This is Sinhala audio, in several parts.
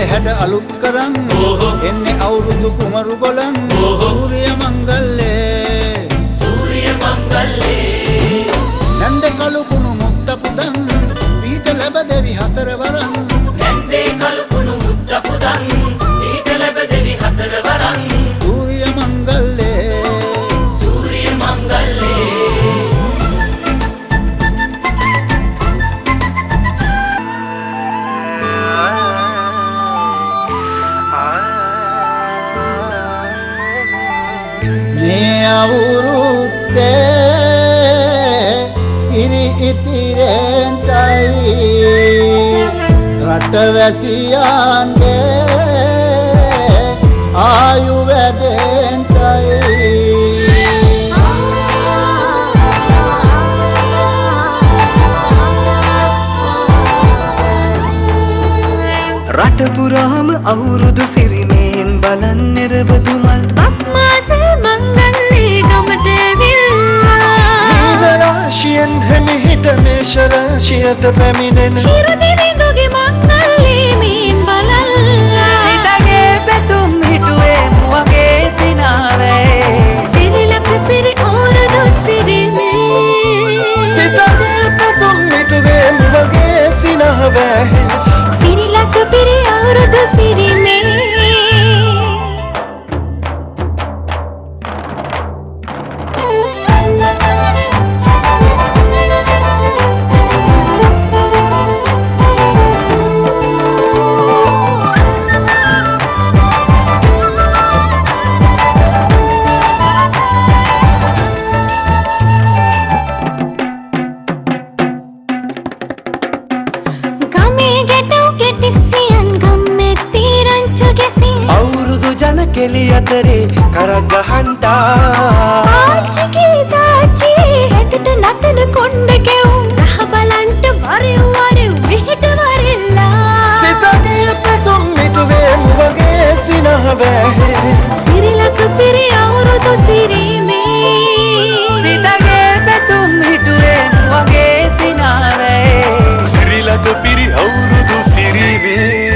හැඩ අලුත් කරන් එන්නේ අවුරුදු කුමරු ගොලන් සූර්ය මංගල්ලේ නන්දේ කළු කුණු මුත්ත පුදන් පීඨ ලැබ දෙවි හතර වරන් නන්දේ කළු කුණු මුත්ත පුදන් පීඨ ලැබ දෙවි හතර වරන් සූර්ය මංගල්ලේ රටවැසියන්ගේ ආයු වැඩෙන්ටයි රට පුරාම අවුරුදු සිරිමෙන් බලන් නිරබදුමල් අප්මාස මංගල්ලේ ගමට ඇවිල්ලා රාශියෙන් හැමිහිට මේෂ රාශියට පැමිණෙන හිරු දිවිඳුගේ මංගල්ලේ මෙන් බලල්ලා සිතගේ පැතුම් හිටුවේ මුවගේ සිනාවේ සිරිලක පිරි ඕරදු සිරිමේ සිතගේ පැතුම් හිටුවේ මුවගේ සිනාවේ සිරිලක පිරි ඕරදු සිරිමේ කෙලි අතරේ කරක් ගහන්ටා ආච්චිගේ තාච්චි හැටට නටන කොණ්ඩ කෙවුම් රහ බලන්ට වරෙව් මෙහෙට වරෙල්ලා සිතගේ පැතුම් මිටුවේ මුවගේ සිනහවේ සිරිලක පිරි අවුරුදු සිරිමේ සිතගේ පැතුම් හිටුවේ මුවගේ සිනාවේ සිරිලක පිරි අවුරුදු සිරිමේ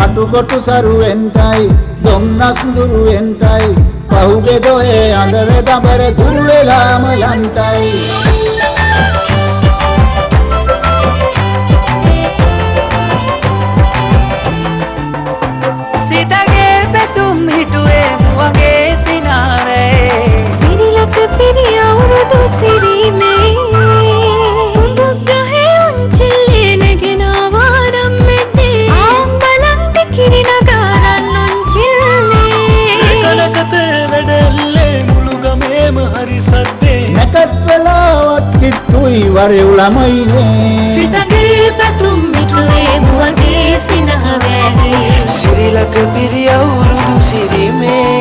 අටුකොටු සරුවෙන්ටයි දොම්නස් දුරුවෙන්ටයි පහුගේ දොයේ අඳර දබර දුරු වෙලාම යන්ටයි සිතගේ පැතුම් හිටුවේ මුවගේ සිනාවේ සිරිලක පිරි අවුරුදු සිරිමේ වරෙව් ළමයිනේ සිතගේ පැතුම් මිටුවේ මුවගේ සිනහ වැහි සිරිලක පිරි අවුරුදු සිරිමේ